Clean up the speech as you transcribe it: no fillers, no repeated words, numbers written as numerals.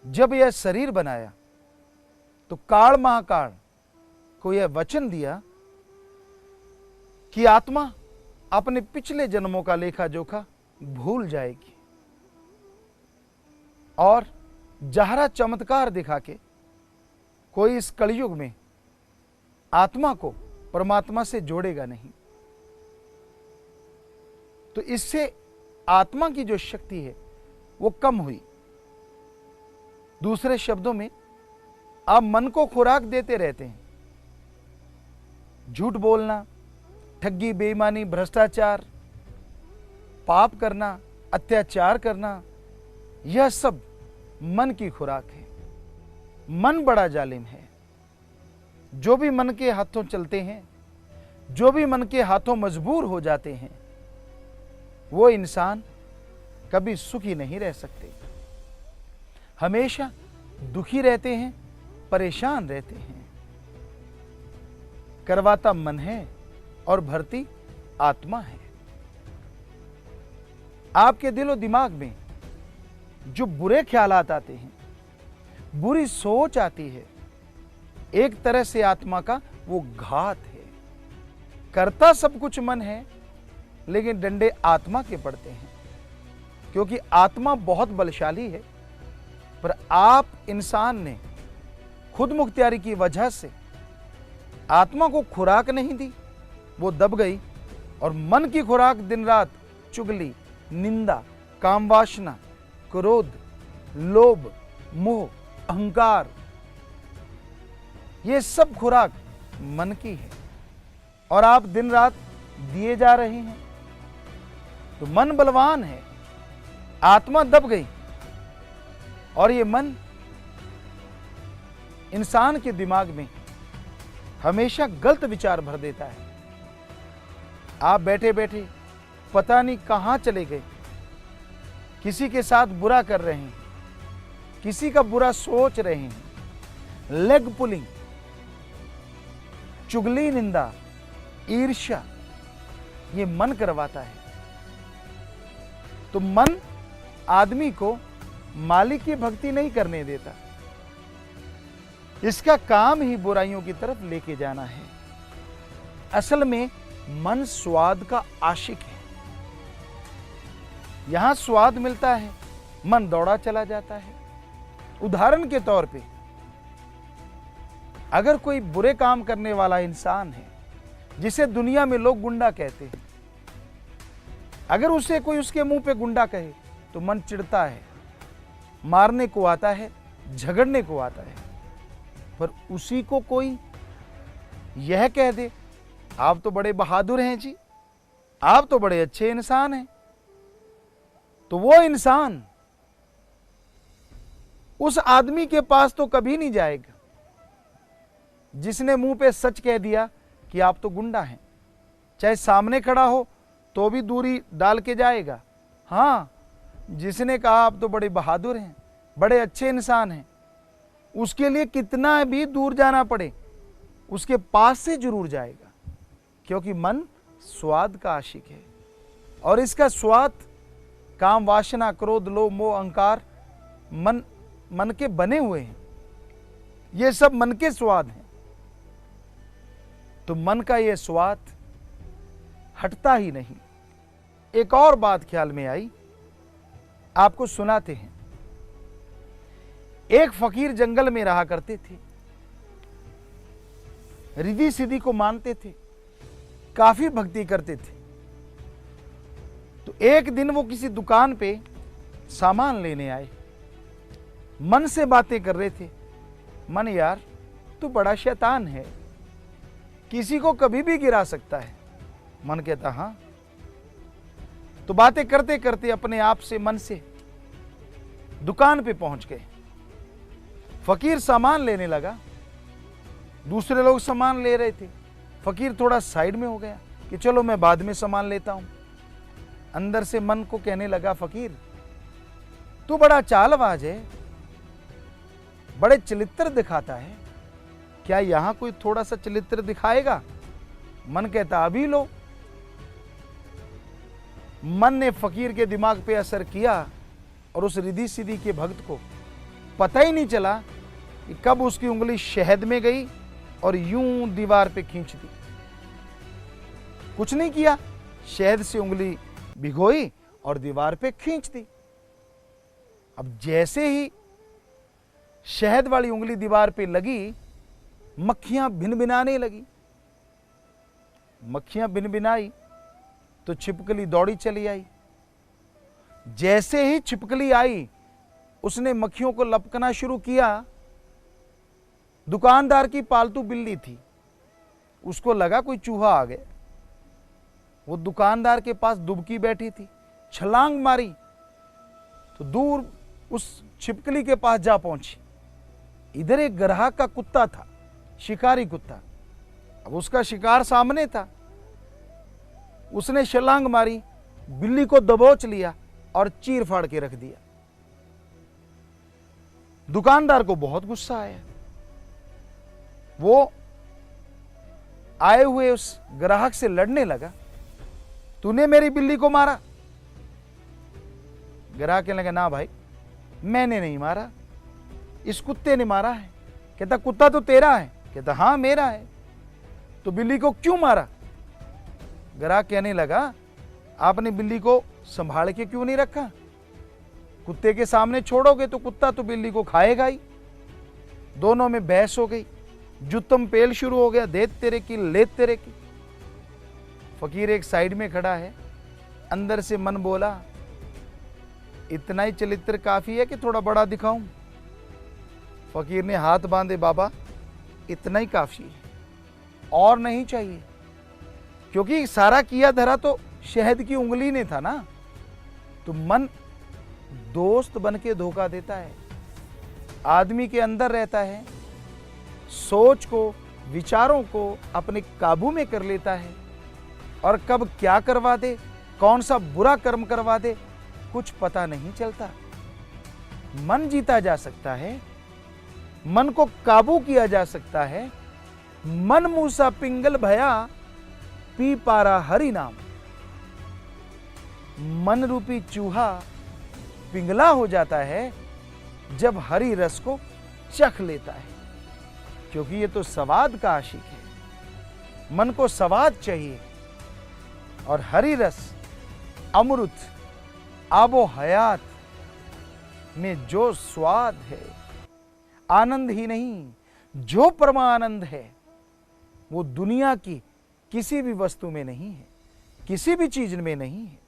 जब यह शरीर बनाया तो काल महाकाल को यह वचन दिया कि आत्मा अपने पिछले जन्मों का लेखा जोखा भूल जाएगी और जहरा चमत्कार दिखा के कोई इस कलयुग में आत्मा को परमात्मा से जोड़ेगा नहीं। तो इससे आत्मा की जो शक्ति है वो कम हुई। दूसरे शब्दों में, आप मन को खुराक देते रहते हैं। झूठ बोलना, ठगी, बेईमानी, भ्रष्टाचार, पाप करना, अत्याचार करना, यह सब मन की खुराक है। मन बड़ा जालिम है। जो भी मन के हाथों चलते हैं, जो भी मन के हाथों मजबूर हो जाते हैं, वो इंसान कभी सुखी नहीं रह सकते, हमेशा दुखी रहते हैं, परेशान रहते हैं। करवाता मन है और भरती आत्मा है। आपके दिलो दिमाग में जो बुरे ख्यालात आते हैं, बुरी सोच आती है, एक तरह से आत्मा का वो घात है। करता सब कुछ मन है, लेकिन डंडे आत्मा के पड़ते हैं, क्योंकि आत्मा बहुत बलशाली है। पर आप इंसान ने खुद मुख्तियारी की वजह से आत्मा को खुराक नहीं दी, वो दब गई और मन की खुराक दिन रात चुगली, निंदा, कामवासना, क्रोध, लोभ, मोह, अहंकार, ये सब खुराक मन की है और आप दिन रात दिए जा रहे हैं। तो मन बलवान है, आत्मा दब गई और ये मन इंसान के दिमाग में हमेशा गलत विचार भर देता है। आप बैठे बैठे पता नहीं कहां चले गए, किसी के साथ बुरा कर रहे हैं, किसी का बुरा सोच रहे हैं, लेग पुलिंग, चुगली, निंदा, ईर्ष्या, ये मन करवाता है। तो मन आदमी को मालिक की भक्ति नहीं करने देता, इसका काम ही बुराइयों की तरफ लेके जाना है। असल में मन स्वाद का आशिक है। यहां स्वाद मिलता है, मन दौड़ा चला जाता है। उदाहरण के तौर पे, अगर कोई बुरे काम करने वाला इंसान है, जिसे दुनिया में लोग गुंडा कहते हैं, अगर उसे कोई उसके मुंह पे गुंडा कहे तो मन चिढ़ता है, मारने को आता है, झगड़ने को आता है। पर उसी को कोई यह कह दे, आप तो बड़े बहादुर हैं जी, आप तो बड़े अच्छे इंसान हैं, तो वो इंसान उस आदमी के पास तो कभी नहीं जाएगा जिसने मुंह पे सच कह दिया कि आप तो गुंडा हैं। चाहे सामने खड़ा हो तो भी दूरी डाल के जाएगा। हाँ, जिसने कहा आप तो बड़े बहादुर हैं, बड़े अच्छे इंसान हैं, उसके लिए कितना भी दूर जाना पड़े, उसके पास से जरूर जाएगा, क्योंकि मन स्वाद का आशिक है। और इसका स्वाद काम, वासना, क्रोध, लोभ, मोह, अहंकार मन के बने हुए हैं। ये सब मन के स्वाद हैं। तो मन का ये स्वाद हटता ही नहीं। एक और बात ख्याल में आई, आपको सुनाते हैं। एक फकीर जंगल में रहा करते थे, रिद्धि सिद्धि को मानते थे, काफी भक्ति करते थे। तो एक दिन वो किसी दुकान पे सामान लेने आए, मन से बातें कर रहे थे। मन, यार तू बड़ा शैतान है, किसी को कभी भी गिरा सकता है। मन कहता हाँ। तो बातें करते करते अपने आप से, मन से दुकान पे पहुंच गए। फकीर सामान लेने लगा, दूसरे लोग सामान ले रहे थे। फकीर थोड़ा साइड में हो गया कि चलो मैं बाद में सामान लेता हूं। अंदर से मन को कहने लगा, फकीर तू बड़ा चालबाज है, बड़े चलित्र दिखाता है, क्या यहां कोई थोड़ा सा चलित्र दिखाएगा? मन कहता अभी लो। मन ने फकीर के दिमाग पे असर किया और उस रिद्धि सिद्धि के भक्त को पता ही नहीं चला कि कब उसकी उंगली शहद में गई और यूं दीवार पे खींच दी। कुछ नहीं किया, शहद से उंगली भिगोई और दीवार पे खींच दी। अब जैसे ही शहद वाली उंगली दीवार पे लगी, मक्खियां भिनभिनाने लगी। मक्खियां भिनभिनाई तो छिपकली दौड़ी चली आई। जैसे ही छिपकली आई, उसने मक्खियों को लपकना शुरू किया। दुकानदार की पालतू बिल्ली थी, उसको लगा कोई चूहा आ गया। वो दुकानदार के पास दुबकी बैठी थी, छलांग मारी तो दूर उस छिपकली के पास जा पहुंची। इधर एक ग्राहक का कुत्ता था, शिकारी कुत्ता। अब उसका शिकार सामने था। उसने छलांग मारी, बिल्ली को दबोच लिया और चीर फाड़ के रख दिया। दुकानदार को बहुत गुस्सा आया। वो आए हुए उस ग्राहक से लड़ने लगा, तूने मेरी बिल्ली को मारा। ग्राहक कहने लगा, ना भाई, मैंने नहीं मारा, इस कुत्ते ने मारा है। कहता, कुत्ता तो तेरा है। कहता, हाँ मेरा है। तो बिल्ली को क्यों मारा? ग्राहक कहने लगा, आपने बिल्ली को संभाल के क्यों नहीं रखा? कुत्ते के सामने छोड़ोगे तो कुत्ता तो बिल्ली को खाएगा ही। दोनों में बहस हो गई, जुत्तम पेल शुरू हो गया, दे तेरे की ले तेरे की। फकीर एक साइड में खड़ा है, अंदर से मन बोला, इतना ही चरित्र काफी है कि थोड़ा बड़ा दिखाऊं? फकीर ने हाथ बांधे, बाबा इतना ही काफी है, और नहीं चाहिए। क्योंकि सारा किया धरा तो शहद की उंगली ने था ना। तो मन दोस्त बन के धोखा देता है, आदमी के अंदर रहता है, सोच को, विचारों को अपने काबू में कर लेता है, और कब क्या करवा दे, कौन सा बुरा कर्म करवा दे, कुछ पता नहीं चलता। मन जीता जा सकता है, मन को काबू किया जा सकता है। मन मूसा पिंगल भया, पी पारा हरि नाम। मन रूपी चूहा पिंगला हो जाता है जब हरि रस को चख लेता है, क्योंकि ये तो स्वाद का आशिक है। मन को स्वाद चाहिए, और हरि रस, अमृत, आबो हयात में जो स्वाद है, आनंद ही नहीं, जो परमानंद है, वो दुनिया की किसी भी वस्तु में नहीं है, किसी भी चीज में नहीं है।